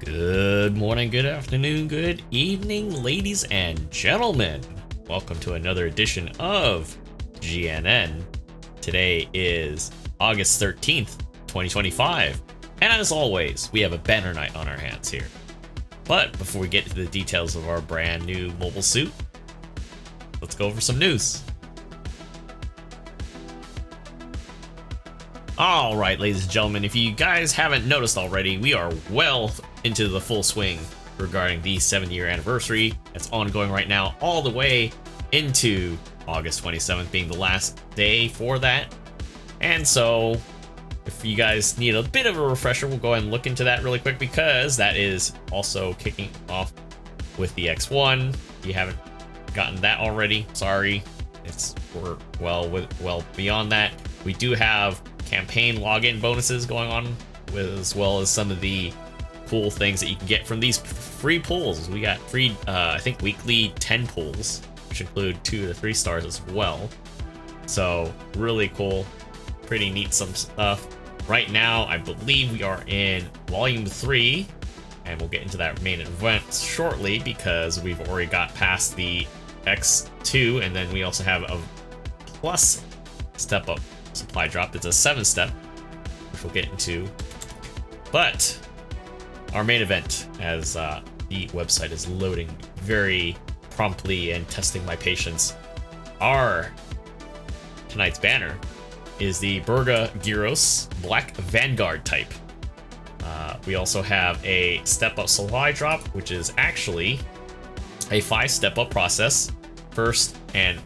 Good morning, good afternoon, good evening, ladies and gentlemen. Welcome to another edition of GNN. Today is August 13th, 2025. And as always, we have a banner night on our hands here. But before we get to the details of our brand new mobile suit, let's go over some news. Alright, ladies and gentlemen, if you guys haven't noticed already, we are well into the full swing regarding the 7-year anniversary. It's ongoing right now, all the way into August 27th being the last day for that. And so, if you guys need a bit of a refresher, we'll go ahead and look into that really quick, because that is also kicking off with the X1. If you haven't gotten that already, sorry. We're well beyond that. We do have campaign login bonuses going on, as well as some of the cool things that you can get from these free pulls. We got free, I think, weekly 10 pulls, which include 2 to 3 stars as well. So really cool, pretty neat some stuff. Right now, I believe we are in Volume 3, and we'll get into that main event shortly, because we've already got past the X2, and then we also have a plus step up supply drop. It's a 7-step, which we'll get into. But our main event, as the website is loading very promptly and testing my patience, tonight's banner is the Berga Giros Black Vanguard Type. We also have a step-up supply drop, which is actually a 5-step-up process. First and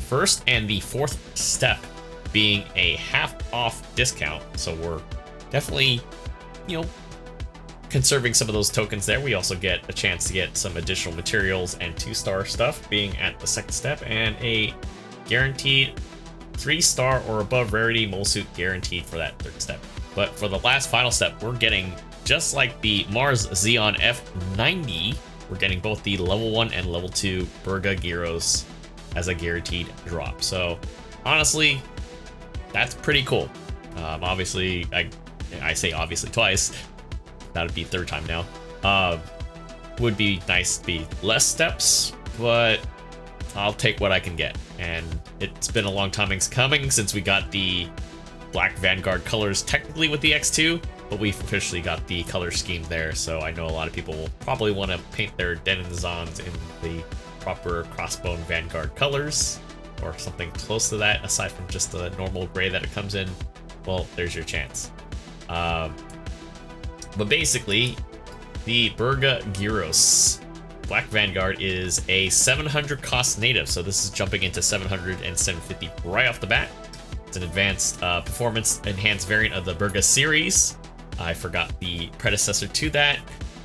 the 4th step being a half-off discount. So we're definitely, conserving some of those tokens there. We also get a chance to get some additional materials and 2-star stuff being at the 2nd step, and a guaranteed 3-star or above rarity mole suit guaranteed for that 3rd step. But for the final step, we're getting, just like the Mars Xeon F90, we're getting both the level 1 and level 2 Berga Giros as a guaranteed drop. So honestly, that's pretty cool. Obviously, I say obviously twice. That would be 3rd time now. Would be nice to be less steps, but I'll take what I can get. And it's been a long time coming since we got the Black Vanguard colors technically with the X2, but we've officially got the color scheme there. So I know a lot of people will probably want to paint their denizens in the proper Crossbone Vanguard colors, or something close to that, aside from just the normal gray that it comes in. Well, there's your chance. But basically, the Berga Giros Black Vanguard is a 700 cost native, so this is jumping into 700 and 750 right off the bat. It's an advanced performance enhanced variant of the Berga series. I forgot the predecessor to that.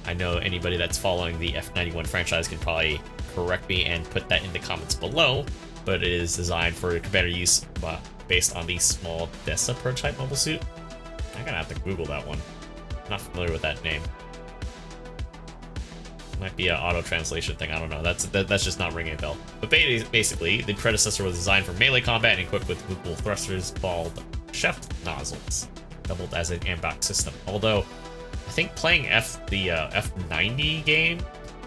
I know anybody that's following the F91 franchise can probably correct me and put that in the comments below, but it is designed for commander use based on the small DESA prototype mobile suit. I'm gonna have to Google that one. Not familiar with that name. Might be an auto translation thing. I don't know. That's just not ringing a bell. But basically, the predecessor was designed for melee combat and equipped with movable thrusters called shaft nozzles, doubled as an ambac system. Although, I think playing the F90 game,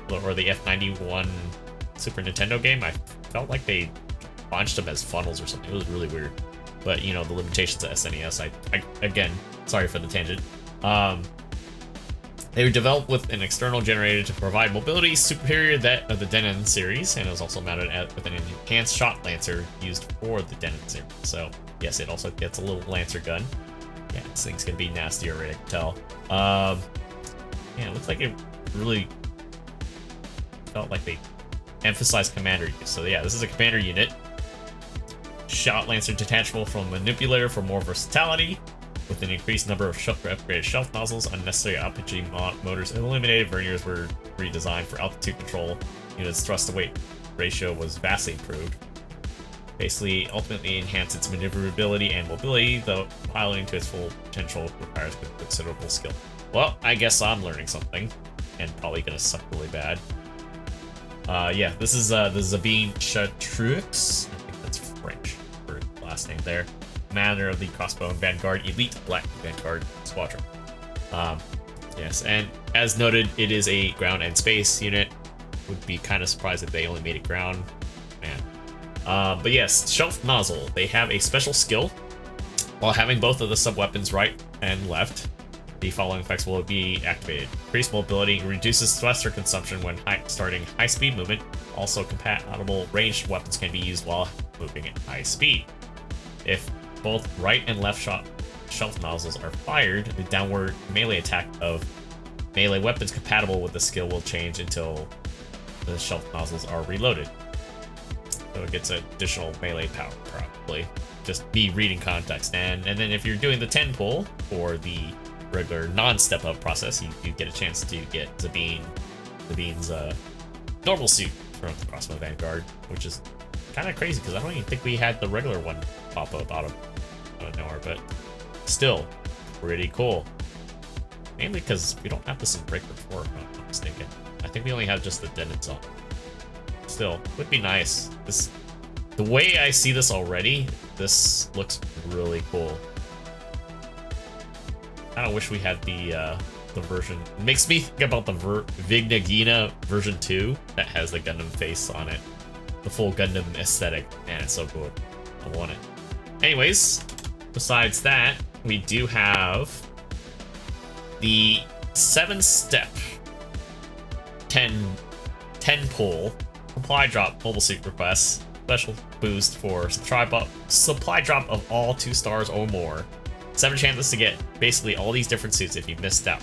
or the F91 Super Nintendo game, I felt like they launched them as funnels or something. It was really weird. But, the limitations of SNES, I again, sorry for the tangent. They were developed with an external generator to provide mobility superior to that of the Denon series, and it was also mounted with an enhanced shot lancer used for the Denon series. So, yes, it also gets a little lancer gun. Yeah, this thing's gonna be nasty already, I can tell. Yeah, it looks like it really felt like they emphasized commander use. So yeah, this is a commander unit. Shot lancer detachable from manipulator for more versatility, with an increased number of upgraded shelf nozzles, unnecessary RPG motors eliminated, verniers were redesigned for altitude control, units thrust to weight ratio was vastly improved. Basically, ultimately enhance its maneuverability and mobility, though piloting to its full potential requires considerable skill. Well, I guess I'm learning something, and probably gonna suck really bad. Yeah, this is the Zabine Chatrux. I think that's French for last name there. Commander of the Crossbone Vanguard Elite Black Vanguard Squadron. Yes, and as noted, it is a ground and space unit. Would be kind of surprised if they only made it ground. Man. But yes, Shelf Nozzle. They have a special skill. While having both of the sub-weapons right and left, the following effects will be activated. Increased mobility, reduces thruster consumption when starting high-speed movement. Also, compatible ranged weapons can be used while moving at high speed. If both right and left shelf nozzles are fired, the downward melee attack of melee weapons compatible with the skill will change until the shelf nozzles are reloaded. So it gets additional melee power, probably. Just be reading context. And then if you're doing the 10 pull for the regular non-step up process, you get a chance to get Zabine's normal suit from the Crossbone Vanguard, which is kind of crazy because I don't even think we had the regular one pop up out of nowhere, but still pretty cool. Mainly because we don't have this in Breaker 4, if I'm not mistaken. I think we only have just the Denon Zone. Still, would be nice. The way I see this already, this looks really cool. I kind of wish we had the version. It makes me think about the Vignagina version 2 that has the Gundam face on it. The full Gundam aesthetic. Man, it's so good. I want it. Anyways, besides that, we do have the 7-step 10 pull supply drop mobile suit requests. Special boost for supply drop of all 2 stars or more. 7 chances to get basically all these different suits if you missed out.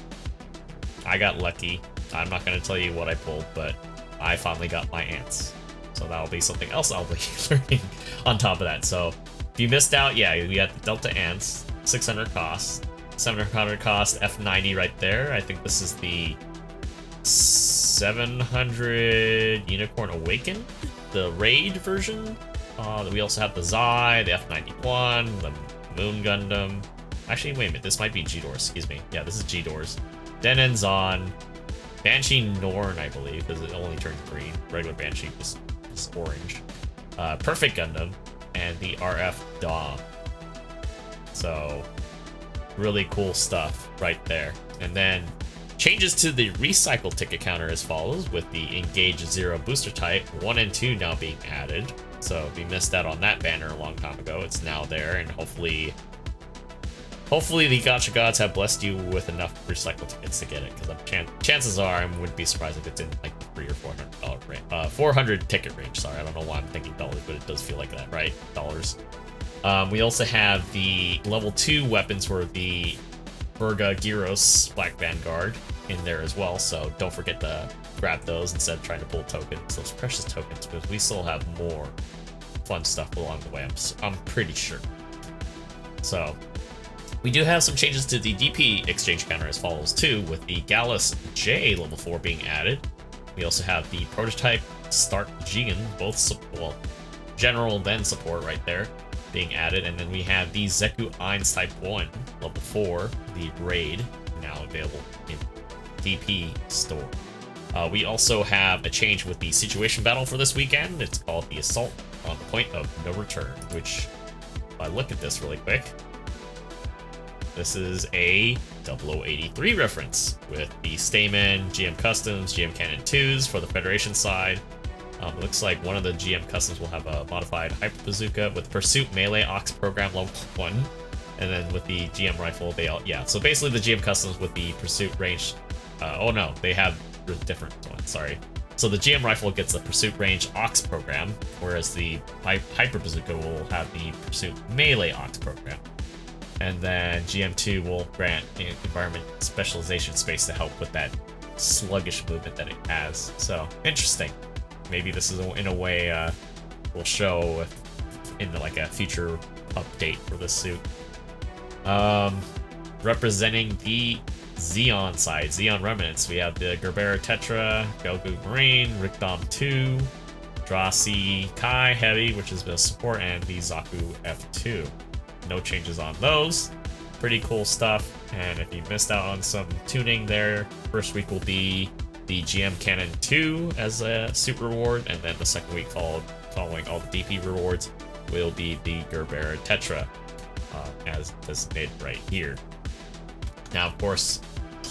I got lucky. I'm not going to tell you what I pulled, but I finally got my ants. So that'll be something else I'll be learning on top of that. So if you missed out, yeah, we got the Delta Ants, 600 cost, 700 cost, F90 right there. I think this is the 700 Unicorn Awaken, the raid version. We also have the Zai, the F91, the Moon Gundam. Actually, wait a minute, this might be G-Doors, excuse me. Yeah, this is G-Doors. Denon Zon, Banshee Norn, I believe, because it only turns green. Regular Banshee was orange. Perfect Gundam, and the RF Daw. So, really cool stuff right there. And then, changes to the recycle ticket counter as follows, with the Engage 0 booster type 1 and 2 now being added. So if you missed out on that banner a long time ago, it's now there, and hopefully the Gacha gods have blessed you with enough recycle tickets to get it, because chances are I wouldn't be surprised if it's in like the $300 or $400 range. 400 ticket range, sorry, I don't know why I'm thinking dollars, but it does feel like that, right? Dollars. We also have the level 2 weapons for the Berga Giros Black Vanguard in there as well, so don't forget to grab those instead of trying to pull tokens, those precious tokens, because we still have more fun stuff along the way, I'm pretty sure. So, we do have some changes to the DP exchange counter as follows too, with the Gallus J level 4 being added. We also have the Prototype Stark Jigen, both general then support right there, being added, and then we have the Zeku Eins Type 1 level 4, the Raid, now available in DP store. We also have a change with the situation battle for this weekend. It's called the Assault on the Point of No Return, which, if I look at this really quick, this is a 0083 reference with the Stamen, GM Customs, GM Cannon 2s for the Federation side. It looks like one of the GM Customs will have a modified Hyper Bazooka with Pursuit Melee Ox Program level 1. And then with the GM Rifle, so basically the GM Customs with the Pursuit Range, they have different ones, sorry. So the GM Rifle gets the Pursuit Range Ox Program, whereas the Hyper Bazooka will have the Pursuit Melee Ox Program. And then GM2 will grant environment specialization space to help with that sluggish movement that it has. So, interesting. Maybe this is, in a way, will show in like a future update for this suit. Representing the Xeon side, Xeon Remnants, we have the Gerbera Tetra, Gelgu Marine, Rikdom 2, Drasi Kai Heavy, which has been a support, and the Zaku F2. No changes on those. Pretty cool stuff. And if you missed out on some tuning there, first week will be the GM Cannon 2 as a suit reward, and then the second week following all the DP rewards will be the Gerbera Tetra, as designated right here. Now, of course,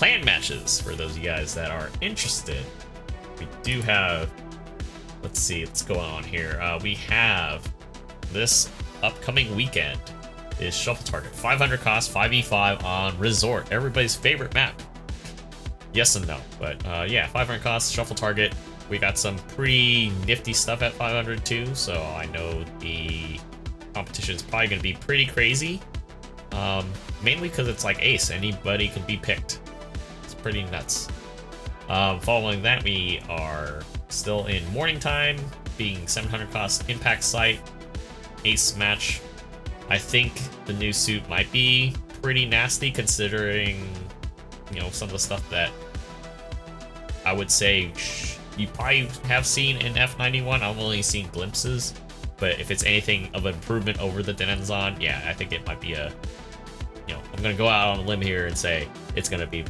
clan matches for those of you guys that are interested. We do have, let's see what's going on here. We have this upcoming weekend is Shuffle Target. 500 cost, 5v5 on Resort. Everybody's favorite map. Yes and no, but yeah, 500 cost, Shuffle Target. We got some pretty nifty stuff at 500 too, so I know the competition is probably going to be pretty crazy. Mainly because it's like Ace, anybody can be picked. It's pretty nuts. Following that, we are still in morning time, being 700 cost Impact Site, Ace match. I think the new suit might be pretty nasty considering, you know, some of the stuff that I would say you probably have seen in F91. I've only seen glimpses, but if it's anything of an improvement over the Denzon, yeah, I think it might be a, you know, I'm gonna go out on a limb here and say it's gonna be,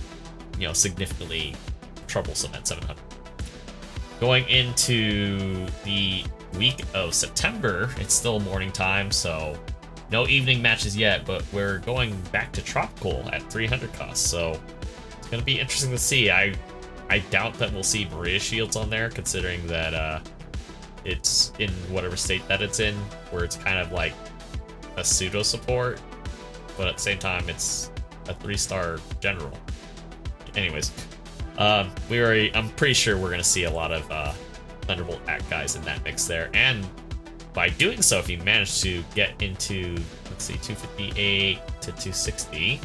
you know, significantly troublesome at 700. Going into the week of September, it's still morning time, so no evening matches yet, but we're going back to Tropical at 300 cost, so it's gonna be interesting to see. I doubt that we'll see Maria Shields on there, considering that it's in whatever state that it's in, where it's kind of like a pseudo support, but at the same time it's a 3-star general. Anyways, I'm pretty sure we're gonna see a lot of Thunderbolt Act guys in that mix there, and by doing so, if you manage to get into, let's see, 258 to 260,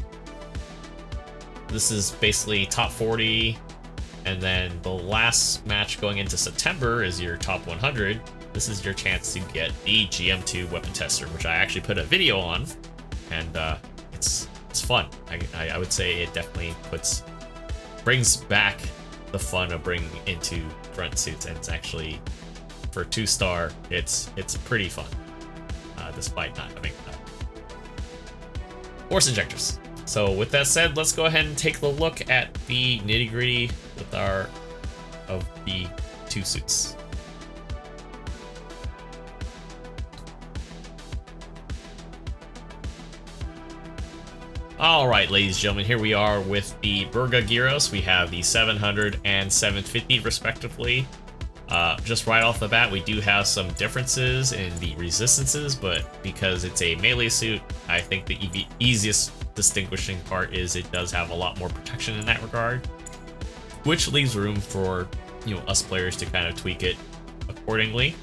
this is basically top 40, and then the last match going into September is your top 100. This is your chance to get the GM2 weapon tester, which I actually put a video on, and it's fun. I would say it definitely brings back the fun of bringing into grunt suits, and it's actually, for 2-star, it's pretty fun, despite not having force injectors. So with that said, let's go ahead and take a look at the nitty-gritty with of the 2 suits. Alright, ladies and gentlemen, here we are with the Berga Giros. We have the 700 and 750 respectively. Just right off the bat, we do have some differences in the resistances, but because it's a melee suit, I think the easiest distinguishing part is it does have a lot more protection in that regard, which leaves room for, you know, us players to kind of tweak it accordingly.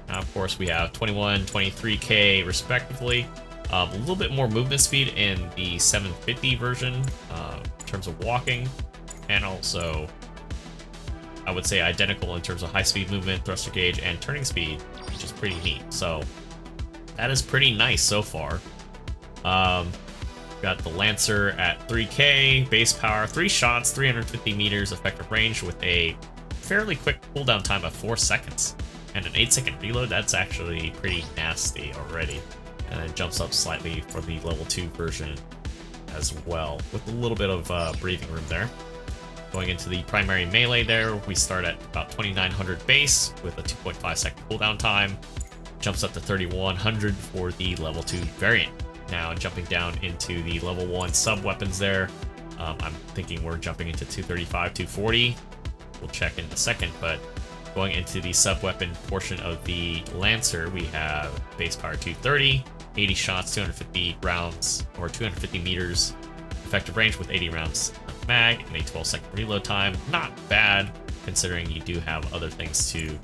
Now, of course, we have 21, 23k respectively. A little bit more movement speed in the 750 version in terms of walking, and also I would say identical in terms of high speed movement, thruster gauge, and turning speed, which is pretty neat. So that is pretty nice so far. Got the Lancer at 3k, base power, 3 shots, 350 meters effective range with a fairly quick cooldown time of 4 seconds. And an 8-second reload, that's actually pretty nasty already. And it jumps up slightly for the level 2 version as well, with a little bit of breathing room there. Going into the primary melee there, we start at about 2900 base with a 2.5 second cooldown time. Jumps up to 3100 for the level 2 variant. Now jumping down into the level 1 sub-weapons there, I'm thinking we're jumping into 235, 240. We'll check in a second, but going into the sub-weapon portion of the Lancer, we have base power 230, 80 shots, 250 rounds, or 250 meters effective range with 80 rounds of mag, and a 12-second reload time. Not bad, considering you do have other things to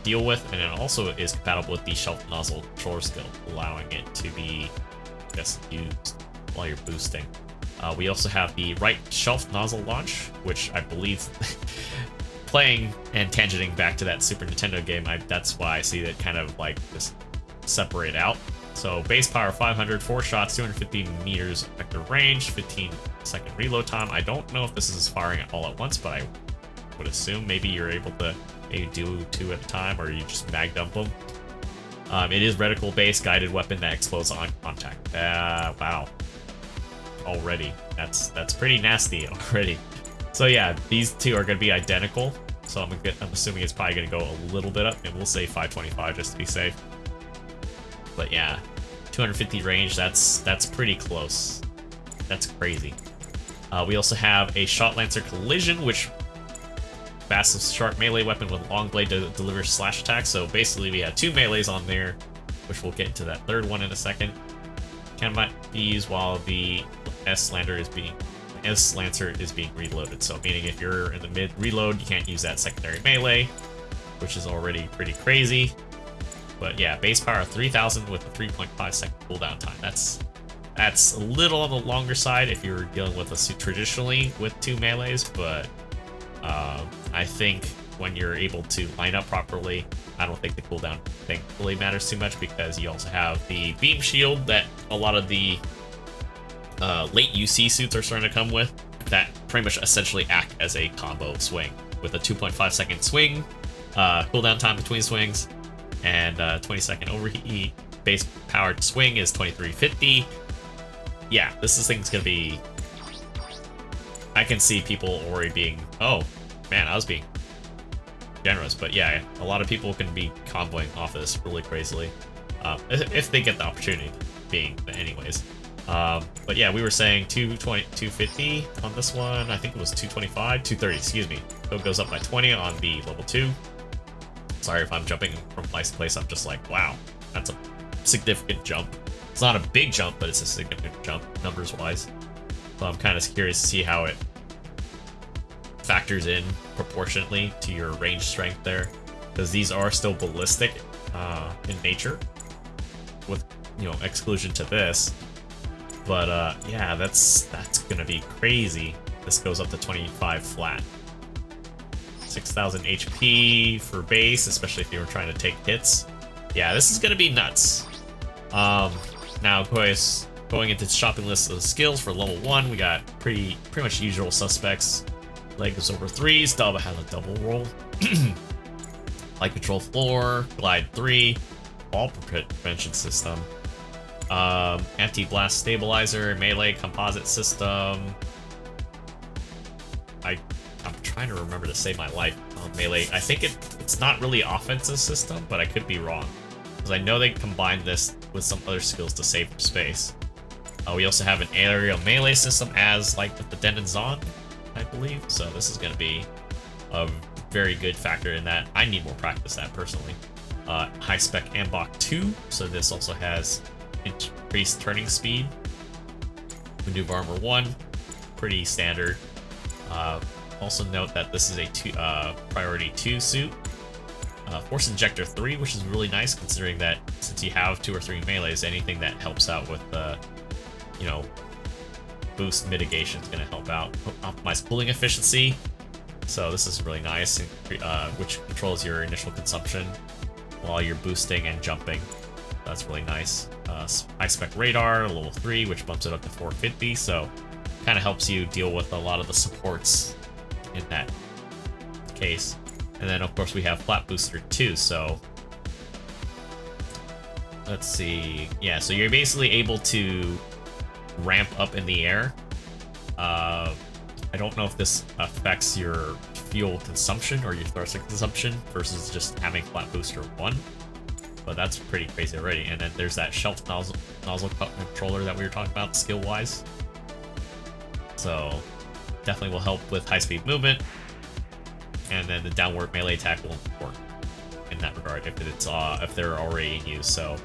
deal with, and it also is compatible with the shelf nozzle controller skill, allowing it to be, I guess, used while you're boosting. We also have the right shelf nozzle launch, which I believe playing and tangenting back to that Super Nintendo game, that's why I see that kind of like just separate out. So base power 500, 4 shots, 250 meters effective range, 15-second reload time. I don't know if this is firing it all at once, but I would assume maybe you're able to maybe do 2 at a time, or you just mag dump them. It is reticle based guided weapon that explodes on contact. Wow. Already. That's pretty nasty already. So yeah, these two are going to be identical. So I'm assuming it's probably going to go a little bit up, and we'll say 525 just to be safe. But yeah, 250 range, that's pretty close. That's crazy. We also have a Shot Lancer Collision, which massive sharp melee weapon with long blade to deliver slash attack. So basically we have 2 melees on there, which we'll get into that third one in a second. Cannot be used while the S-Lancer is being reloaded. So meaning if you're in the mid reload, you can't use that secondary melee, which is already pretty crazy. But yeah, base power 3000 with a 3.5 second cooldown time. That's a little on the longer side if you're dealing with a suit traditionally with 2 melees, but I think when you're able to line up properly, I don't think the cooldown thing really matters too much, because you also have the beam shield that a lot of the late UC suits are starting to come with, that pretty much essentially act as a combo swing with a 2.5 second swing, cooldown time between swings, and 20-second overheat. Base powered swing is 2350. Yeah, thing's gonna be... I can see people already being, oh man, I was being generous, but yeah, a lot of people can be comboing off of this really crazily, if they get the opportunity, anyways. But yeah, we were saying 250 on this one. I think it was 225, 230, excuse me. So it goes up by 20 on the level 2. Sorry if I'm jumping from place to place. I'm just like, wow, that's a significant jump. It's not a big jump, but it's a significant jump numbers wise. So I'm kind of curious to see how it factors in proportionately to your range strength there, because these are still ballistic in nature, with exclusion to this. But yeah, that's gonna be crazy. This goes up to 25 flat. 6000 HP for base, especially if you were trying to take hits. Yeah, this is gonna be nuts. Now, of course, going into the shopping list of skills for level 1, we got pretty much usual suspects. Leg is over 3, Stalba has a double roll. Light control floor, glide 3, all prevention system. Anti-blast stabilizer, melee composite system. I'm trying to remember to save my life on melee. I think it's not really offensive system, but I could be wrong, because I know they combined this with some other skills to save space. We also have an aerial melee system, as like with the Den and Zon, I believe. So this is going to be a very good factor in that. I need more practice at personally. High spec Ambok 2, so this also has increased turning speed. Maneuver armor 1, pretty standard. Also note that this is a priority 2 suit. Force injector 3, which is really nice, considering that since you have 2 or 3 melees, anything that helps out with boost mitigation is going to help out. Optimize cooling efficiency, so this is really nice, which controls your initial consumption while you're boosting and jumping. That's really nice. High spec radar, level 3, which bumps it up to 450, so kind of helps you deal with a lot of the supports in that case. And then of course we have flat booster 2, so let's see. Yeah, so you're basically able to ramp up in the air. I don't know if this affects your fuel consumption or your thrust consumption versus just having flat booster 1, but that's pretty crazy already. And then there's that shelf nozzle controller that we were talking about skill wise, so definitely will help with high speed movement. And then the downward melee attack will work in that regard if they're already in use. So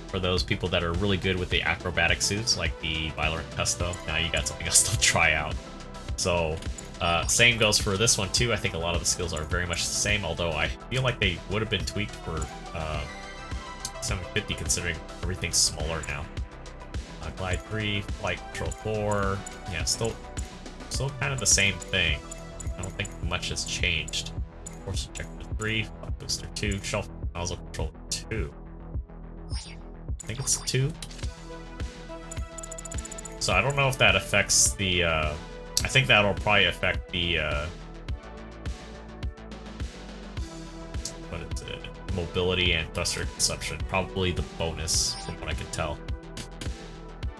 for those people that are really good with the acrobatic suits, like the Violent Custom, now you got something else to try out. So same goes for this one too. I think a lot of the skills are very much the same, although I feel like they would have been tweaked for 750, considering everything's smaller now. Glide 3, flight control 4, yeah, still kind of the same thing. I don't think much has changed. Force injector 3, flight booster 2, shelf nozzle control 2. I think it's 2. So I don't know if that affects the, I think that'll probably affect the, what is it? Mobility and thruster consumption. Probably the bonus, from what I can tell.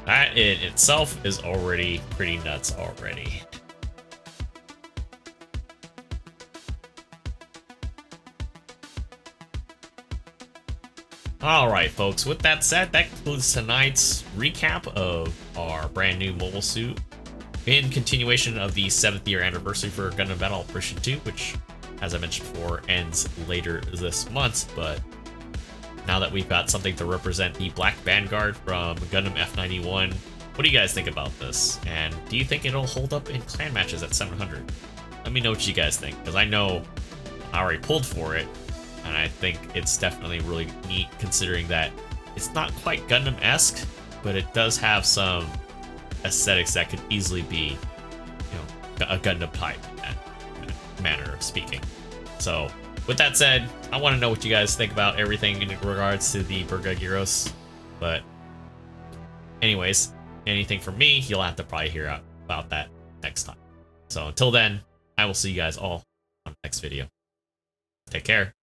That in itself is already pretty nuts already. Alright folks, with that said, that concludes tonight's recap of our brand new mobile suit in continuation of the 7th year anniversary for Gundam Battle Operation 2, which, as I mentioned before, ends later this month. But now that we've got something to represent the Black Vanguard from Gundam F91, what do you guys think about this? And do you think it'll hold up in clan matches at 700? Let me know what you guys think, because I know I already pulled for it, and I think it's definitely really neat considering that it's not quite Gundam-esque, but it does have some aesthetics that could easily be, a Gundam type in that manner of speaking. So, with that said, I want to know what you guys think about everything in regards to the Berga Giros. But, anyways, anything from me, you'll have to probably hear about that next time. So, until then, I will see you guys all on the next video. Take care.